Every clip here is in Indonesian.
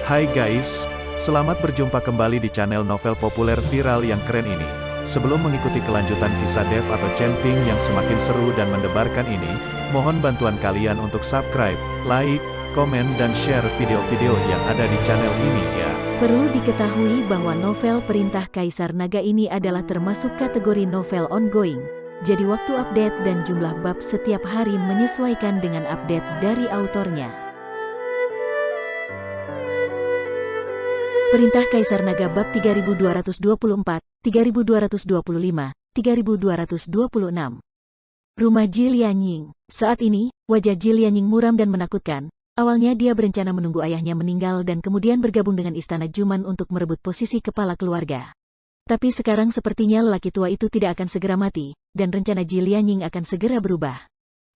Hai guys, selamat berjumpa kembali di channel novel populer viral yang keren ini. Sebelum mengikuti kelanjutan kisah Dev atau Chen-Ping yang semakin seru dan mendebarkan ini, mohon bantuan kalian untuk subscribe, like, komen dan share video-video yang ada di channel ini ya. Perlu diketahui bahwa novel Perintah Kaisar Naga ini adalah termasuk kategori novel ongoing. Jadi waktu update dan jumlah bab setiap hari menyesuaikan dengan update dari autornya. Perintah Kaisar Naga bab 3224, 3225, 3226. Rumah Ji Lianying. Saat ini, wajah Ji Lianying muram dan menakutkan. Awalnya dia berencana menunggu ayahnya meninggal dan kemudian bergabung dengan Istana Juman untuk merebut posisi kepala keluarga. Tapi sekarang sepertinya lelaki tua itu tidak akan segera mati, dan rencana Ji Lianying akan segera berubah.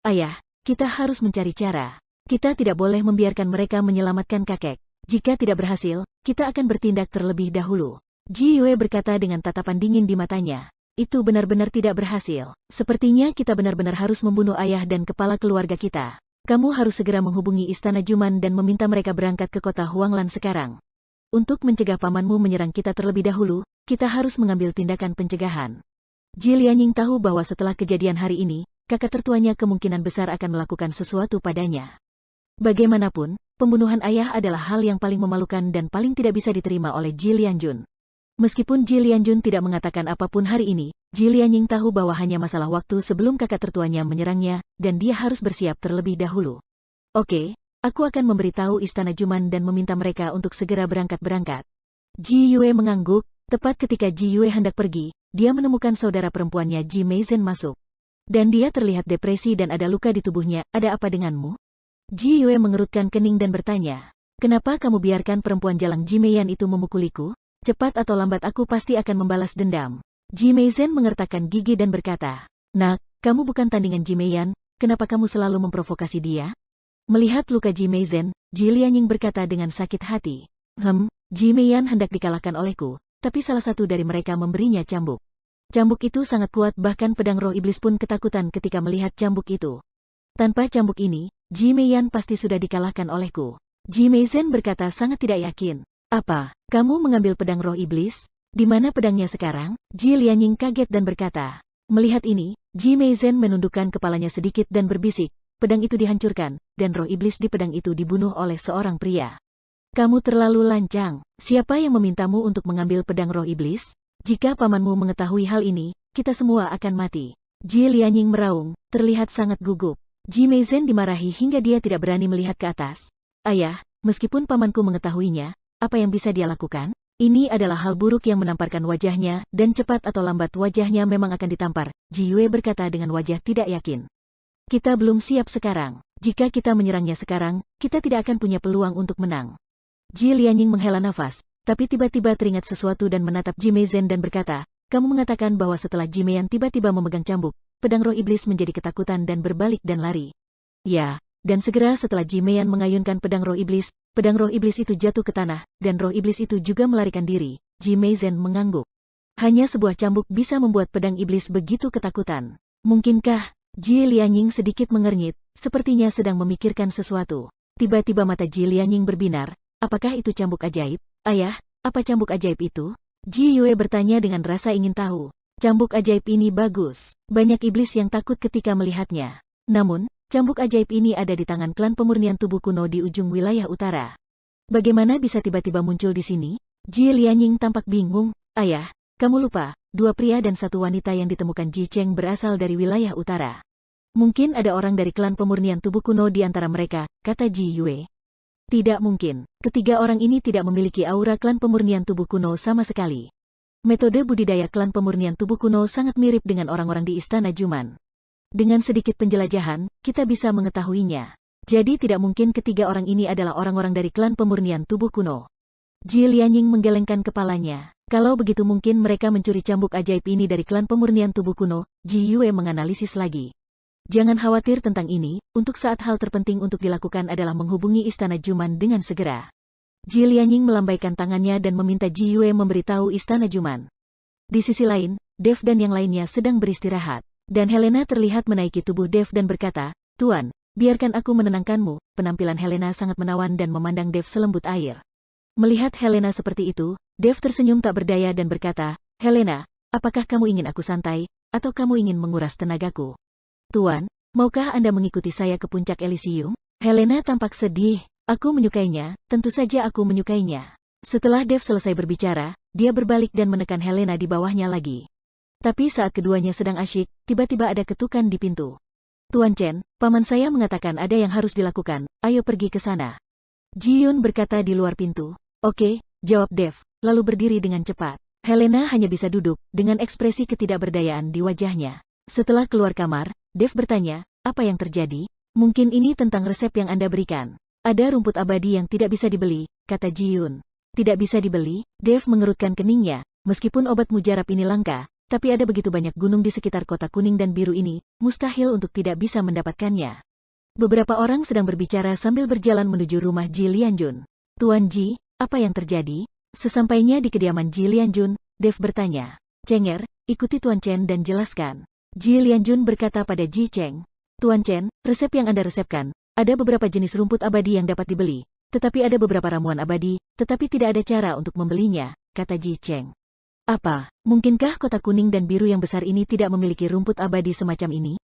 Ayah, kita harus mencari cara. Kita tidak boleh membiarkan mereka menyelamatkan kakek. Jika tidak berhasil, kita akan bertindak terlebih dahulu. Ji Yue berkata dengan tatapan dingin di matanya. Itu benar-benar tidak berhasil. Sepertinya kita benar-benar harus membunuh ayah dan kepala keluarga kita. Kamu harus segera menghubungi Istana Juman dan meminta mereka berangkat ke kota Huanglan sekarang. Untuk mencegah pamanmu menyerang kita terlebih dahulu, kita harus mengambil tindakan pencegahan. Ji Lianying tahu bahwa setelah kejadian hari ini, kakak tertuanya kemungkinan besar akan melakukan sesuatu padanya. Bagaimanapun, pembunuhan ayah adalah hal yang paling memalukan dan paling tidak bisa diterima oleh Ji Lianjun. Meskipun Ji Lianjun tidak mengatakan apapun hari ini, Ji Lianying tahu bahwa hanya masalah waktu sebelum kakak tertuanya menyerangnya, dan dia harus bersiap terlebih dahulu. Oke, aku akan memberitahu Istana Juman dan meminta mereka untuk segera berangkat. Ji Yue mengangguk. Tepat ketika Ji Yue hendak pergi, dia menemukan saudara perempuannya Ji Meizhen masuk. Dan dia terlihat depresi dan ada luka di tubuhnya. Ada apa denganmu? Ji Yue mengerutkan kening dan bertanya, kenapa kamu biarkan perempuan jalang Ji Meiyan itu memukuliku? Cepat atau lambat aku pasti akan membalas dendam. Ji Meizhen mengertakkan gigi dan berkata, Nak, kamu bukan tandingan Ji Meiyan, kenapa kamu selalu memprovokasi dia? Melihat luka Ji Meizhen, Ji Lianying berkata dengan sakit hati, Ji Meiyan hendak dikalahkan olehku, tapi salah satu dari mereka memberinya cambuk. Cambuk itu sangat kuat bahkan pedang roh iblis pun ketakutan ketika melihat cambuk itu. Tanpa cambuk ini, Ji Meiyan pasti sudah dikalahkan olehku. Ji Meizhen berkata sangat tidak yakin. Apa, kamu mengambil pedang roh iblis? Di mana pedangnya sekarang? Ji Lianying kaget dan berkata. Melihat ini, Ji Meizhen menundukkan kepalanya sedikit dan berbisik, pedang itu dihancurkan, dan roh iblis di pedang itu dibunuh oleh seorang pria. Kamu terlalu lancang. Siapa yang memintamu untuk mengambil pedang roh iblis? Jika pamanmu mengetahui hal ini, kita semua akan mati. Ji Lianying meraung, terlihat sangat gugup. Ji Meizhen dimarahi hingga dia tidak berani melihat ke atas. Ayah, meskipun pamanku mengetahuinya, apa yang bisa dia lakukan? Ini adalah hal buruk yang menamparkan wajahnya, dan cepat atau lambat wajahnya memang akan ditampar. Ji Yue berkata dengan wajah tidak yakin. Kita belum siap sekarang. Jika kita menyerangnya sekarang, kita tidak akan punya peluang untuk menang. Ji Lianying menghela nafas, tapi tiba-tiba teringat sesuatu dan menatap Ji Meizhen dan berkata, kamu mengatakan bahwa setelah Ji Meiyan tiba-tiba memegang cambuk, pedang roh iblis menjadi ketakutan dan berbalik dan lari. Ya, dan segera setelah Ji Meiyan mengayunkan pedang roh iblis itu jatuh ke tanah, dan roh iblis itu juga melarikan diri. Ji Meizhen mengangguk. Hanya sebuah cambuk bisa membuat pedang iblis begitu ketakutan. Mungkinkah? Ji Lianying sedikit mengernyit, sepertinya sedang memikirkan sesuatu. Tiba-tiba mata Ji Lianying berbinar. Apakah itu cambuk ajaib? Ayah, apa cambuk ajaib itu? Ji Yue bertanya dengan rasa ingin tahu. Cambuk ajaib ini bagus. Banyak iblis yang takut ketika melihatnya. Namun, cambuk ajaib ini ada di tangan klan pemurnian tubuh kuno di ujung wilayah utara. Bagaimana bisa tiba-tiba muncul di sini? Ji Lianying tampak bingung. Ayah, kamu lupa, dua pria dan satu wanita yang ditemukan Ji Cheng berasal dari wilayah utara. Mungkin ada orang dari klan pemurnian tubuh kuno di antara mereka, kata Ji Yue. Tidak mungkin, ketiga orang ini tidak memiliki aura klan pemurnian tubuh kuno sama sekali. Metode budidaya klan pemurnian tubuh kuno sangat mirip dengan orang-orang di Istana Juman. Dengan sedikit penjelajahan, kita bisa mengetahuinya. Jadi tidak mungkin ketiga orang ini adalah orang-orang dari klan pemurnian tubuh kuno. Ji Lianying menggelengkan kepalanya. Kalau begitu mungkin mereka mencuri cambuk ajaib ini dari klan pemurnian tubuh kuno. Ji Yue menganalisis lagi. Jangan khawatir tentang ini, untuk saat hal terpenting untuk dilakukan adalah menghubungi Istana Juman dengan segera. Ji Lianying melambaikan tangannya dan meminta Ji Yue memberitahu Istana Juman. Di sisi lain, Dev dan yang lainnya sedang beristirahat. Dan Helena terlihat menaiki tubuh Dev dan berkata, Tuan, biarkan aku menenangkanmu. Penampilan Helena sangat menawan dan memandang Dev selembut air. Melihat Helena seperti itu, Dev tersenyum tak berdaya dan berkata, "Helena, apakah kamu ingin aku santai, atau kamu ingin menguras tenagaku?" "Tuan, maukah Anda mengikuti saya ke puncak Elysium?" Helena tampak sedih. "Aku menyukainya, tentu saja aku menyukainya." Setelah Dev selesai berbicara, dia berbalik dan menekan Helena di bawahnya lagi. Tapi saat keduanya sedang asyik, tiba-tiba ada ketukan di pintu. "Tuan Chen, paman saya mengatakan ada yang harus dilakukan, ayo pergi ke sana." Ji-Yun berkata di luar pintu. "Oke," jawab Dev, lalu berdiri dengan cepat. Helena hanya bisa duduk, dengan ekspresi ketidakberdayaan di wajahnya. Setelah keluar kamar, Dev bertanya, "Apa yang terjadi? Mungkin ini tentang resep yang Anda berikan." "Ada rumput abadi yang tidak bisa dibeli," kata Ji-Yun. "Tidak bisa dibeli?" Dev mengerutkan keningnya. Meskipun obat mujarab ini langka, tapi ada begitu banyak gunung di sekitar kota kuning dan biru ini, mustahil untuk tidak bisa mendapatkannya. Beberapa orang sedang berbicara sambil berjalan menuju rumah Ji Lianjun. "Tuan Ji, apa yang terjadi?" Sesampainya di kediaman Ji Lianjun, Dev bertanya. "Cenger, ikuti Tuan Chen dan jelaskan." Ji Lianjun berkata pada Ji Cheng. "Tuan Chen, resep yang Anda resepkan, ada beberapa jenis rumput abadi yang dapat dibeli, tetapi ada beberapa ramuan abadi, tetapi tidak ada cara untuk membelinya," kata Ji Cheng. "Apa, mungkinkah kota kuning dan biru yang besar ini tidak memiliki rumput abadi semacam ini?"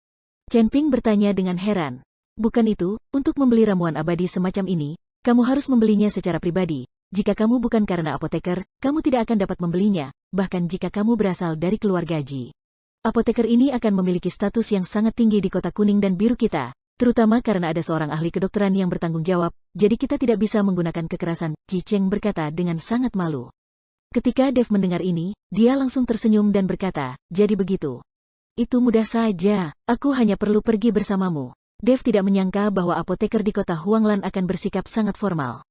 Chen Ping bertanya dengan heran. "Bukan itu, untuk membeli ramuan abadi semacam ini, kamu harus membelinya secara pribadi. Jika kamu bukan karena apoteker, kamu tidak akan dapat membelinya, bahkan jika kamu berasal dari keluarga Ji. Apoteker ini akan memiliki status yang sangat tinggi di kota kuning dan biru kita, terutama karena ada seorang ahli kedokteran yang bertanggung jawab, jadi kita tidak bisa menggunakan kekerasan," Ji Cheng berkata dengan sangat malu. Ketika Dev mendengar ini, dia langsung tersenyum dan berkata, "Jadi begitu. Itu mudah saja, aku hanya perlu pergi bersamamu." Dev tidak menyangka bahwa apoteker di kota Huanglan akan bersikap sangat formal.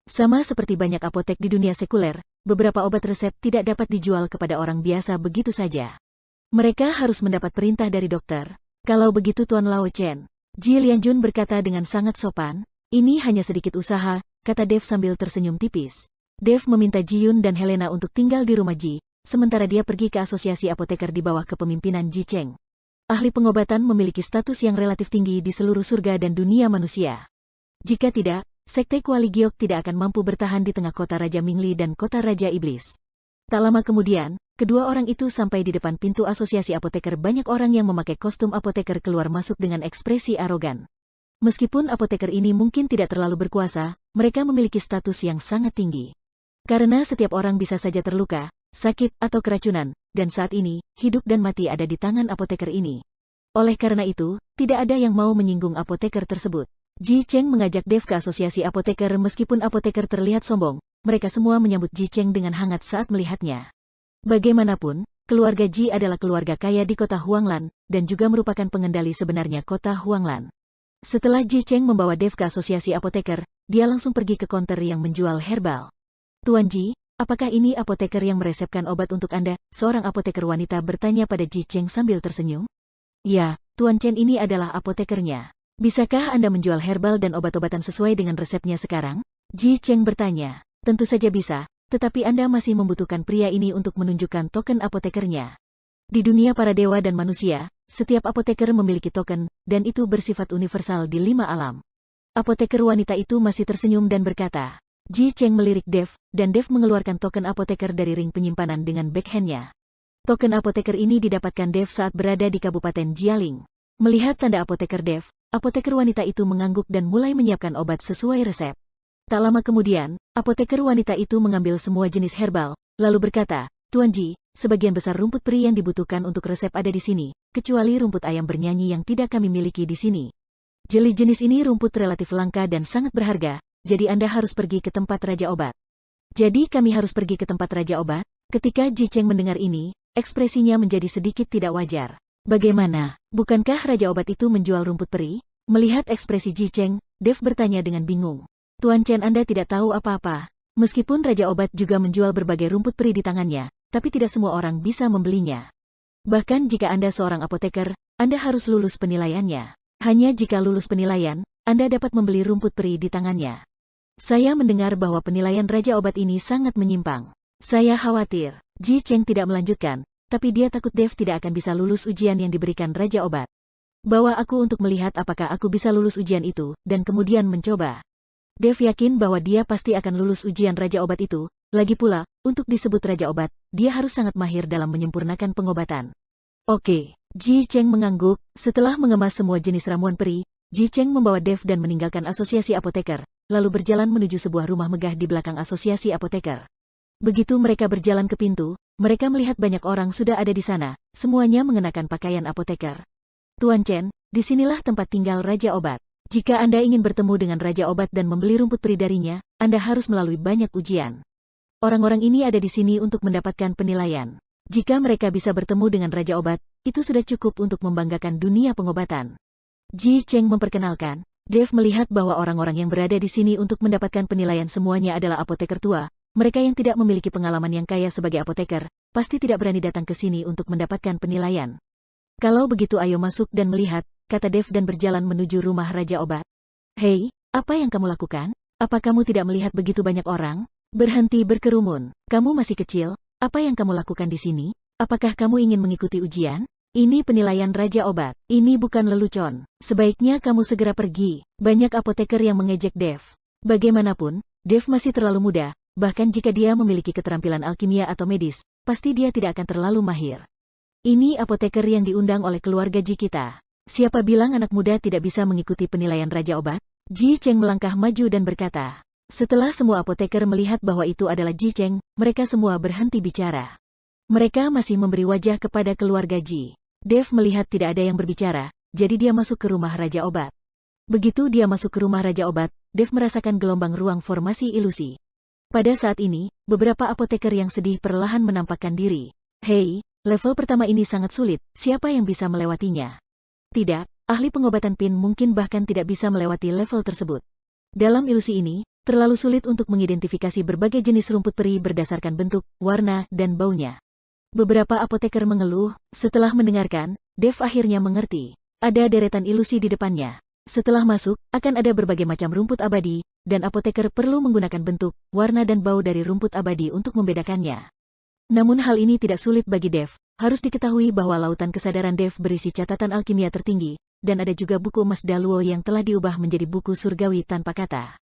Sama seperti banyak apotek di dunia sekuler, beberapa obat resep tidak dapat dijual kepada orang biasa begitu saja. Mereka harus mendapat perintah dari dokter. "Kalau begitu Tuan Lao Chen," Ji Lianjun berkata dengan sangat sopan, "ini hanya sedikit usaha," kata Dev sambil tersenyum tipis. Dev meminta Ji-Yun dan Helena untuk tinggal di rumah Ji, sementara dia pergi ke asosiasi apoteker di bawah kepemimpinan Ji Cheng. Ahli pengobatan memiliki status yang relatif tinggi di seluruh surga dan dunia manusia. Jika tidak, Sekte Kuali Giok tidak akan mampu bertahan di tengah kota Raja Mingli dan kota Raja Iblis. Tak lama kemudian, kedua orang itu sampai di depan pintu asosiasi apoteker. Banyak orang yang memakai kostum apoteker keluar masuk dengan ekspresi arogan. Meskipun apoteker ini mungkin tidak terlalu berkuasa, mereka memiliki status yang sangat tinggi. Karena setiap orang bisa saja terluka, sakit, atau keracunan, dan saat ini, hidup dan mati ada di tangan apoteker ini. Oleh karena itu, tidak ada yang mau menyinggung apoteker tersebut. Ji Cheng mengajak Dev ke asosiasi apoteker. Meskipun apoteker terlihat sombong, mereka semua menyambut Ji Cheng dengan hangat saat melihatnya. Bagaimanapun, keluarga Ji adalah keluarga kaya di kota Huanglan, dan juga merupakan pengendali sebenarnya kota Huanglan. Setelah Ji Cheng membawa Dev ke asosiasi apoteker, dia langsung pergi ke konter yang menjual herbal. "Tuan Ji, apakah ini apoteker yang meresepkan obat untuk Anda?" Seorang apoteker wanita bertanya pada Ji Cheng sambil tersenyum. "Ya, Tuan Chen, ini adalah apotekernya. Bisakah Anda menjual herbal dan obat-obatan sesuai dengan resepnya sekarang?" Ji Cheng bertanya. "Tentu saja bisa, tetapi Anda masih membutuhkan pria ini untuk menunjukkan token apotekernya. Di dunia para dewa dan manusia, setiap apoteker memiliki token, dan itu bersifat universal di 5 alam." Apoteker wanita itu masih tersenyum dan berkata. Ji Cheng melirik Dev, dan Dev mengeluarkan token apoteker dari ring penyimpanan dengan backhand-nya. Token apoteker ini didapatkan Dev saat berada di Kabupaten Jialing. Melihat tanda apoteker Dev, apoteker wanita itu mengangguk dan mulai menyiapkan obat sesuai resep. Tak lama kemudian, apoteker wanita itu mengambil semua jenis herbal, lalu berkata, "Tuan Ji, sebagian besar rumput peri yang dibutuhkan untuk resep ada di sini, kecuali rumput ayam bernyanyi yang tidak kami miliki di sini. Jenis ini rumput relatif langka dan sangat berharga, jadi Anda harus pergi ke tempat Raja Obat." "Jadi kami harus pergi ke tempat Raja Obat?" Ketika Ji Cheng mendengar ini, ekspresinya menjadi sedikit tidak wajar. "Bagaimana, bukankah Raja Obat itu menjual rumput peri?" Melihat ekspresi Ji Cheng, Dev bertanya dengan bingung. "Tuan Chen, Anda tidak tahu apa-apa. Meskipun Raja Obat juga menjual berbagai rumput peri di tangannya, tapi tidak semua orang bisa membelinya. Bahkan jika Anda seorang apoteker, Anda harus lulus penilaiannya. Hanya jika lulus penilaian, Anda dapat membeli rumput peri di tangannya. Saya mendengar bahwa penilaian Raja Obat ini sangat menyimpang. Saya khawatir." Ji Cheng tidak melanjutkan, tapi dia takut Dev tidak akan bisa lulus ujian yang diberikan Raja Obat. "Bawa aku untuk melihat apakah aku bisa lulus ujian itu, dan kemudian mencoba." Dev yakin bahwa dia pasti akan lulus ujian Raja Obat itu. Lagi pula, untuk disebut Raja Obat, dia harus sangat mahir dalam menyempurnakan pengobatan. Oke, Ji Cheng mengangguk. Setelah mengemas semua jenis ramuan peri, Ji Cheng membawa Dev dan meninggalkan asosiasi apoteker, lalu berjalan menuju sebuah rumah megah di belakang asosiasi apoteker. Begitu mereka berjalan ke pintu, mereka melihat banyak orang sudah ada di sana, semuanya mengenakan pakaian apoteker. Tuan Chen, disinilah tempat tinggal Raja Obat. Jika Anda ingin bertemu dengan Raja Obat dan membeli rumput peri darinya, Anda harus melalui banyak ujian. Orang-orang ini ada di sini untuk mendapatkan penilaian. Jika mereka bisa bertemu dengan Raja Obat, itu sudah cukup untuk membanggakan dunia pengobatan. Ji Cheng memperkenalkan. Dev melihat bahwa orang-orang yang berada di sini untuk mendapatkan penilaian semuanya adalah apoteker tua. Mereka yang tidak memiliki pengalaman yang kaya sebagai apoteker, pasti tidak berani datang ke sini untuk mendapatkan penilaian. Kalau begitu ayo masuk dan melihat, kata Dev dan berjalan menuju rumah Raja Obat. Hei, apa yang kamu lakukan? Apa kamu tidak melihat begitu banyak orang? Berhenti berkerumun. Kamu masih kecil, apa yang kamu lakukan di sini? Apakah kamu ingin mengikuti ujian? Ini penilaian Raja Obat. Ini bukan lelucon. Sebaiknya kamu segera pergi. Banyak apoteker yang mengejek Dev. Bagaimanapun, Dev masih terlalu muda, bahkan jika dia memiliki keterampilan alkimia atau medis, pasti dia tidak akan terlalu mahir. Ini apoteker yang diundang oleh keluarga Ji kita. Siapa bilang anak muda tidak bisa mengikuti penilaian Raja Obat? Ji Cheng melangkah maju dan berkata. Setelah semua apoteker melihat bahwa itu adalah Ji Cheng, mereka semua berhenti bicara. Mereka masih memberi wajah kepada keluarga Ji. Dev melihat tidak ada yang berbicara, jadi dia masuk ke rumah Raja Obat. Begitu dia masuk ke rumah Raja Obat, Dev merasakan gelombang ruang formasi ilusi. Pada saat ini, beberapa apoteker yang sedih perlahan menampakkan diri. Hei, level pertama ini sangat sulit, siapa yang bisa melewatinya? Tidak, ahli pengobatan Pin mungkin bahkan tidak bisa melewati level tersebut. Dalam ilusi ini, terlalu sulit untuk mengidentifikasi berbagai jenis rumput peri berdasarkan bentuk, warna, dan baunya. Beberapa apoteker mengeluh. Setelah mendengarkan, Dev akhirnya mengerti. Ada deretan ilusi di depannya. Setelah masuk, akan ada berbagai macam rumput abadi, dan apoteker perlu menggunakan bentuk, warna dan bau dari rumput abadi untuk membedakannya. Namun hal ini tidak sulit bagi Dev. Harus diketahui bahwa lautan kesadaran Dev berisi catatan alkimia tertinggi, dan ada juga buku emas Daluo yang telah diubah menjadi buku surgawi tanpa kata.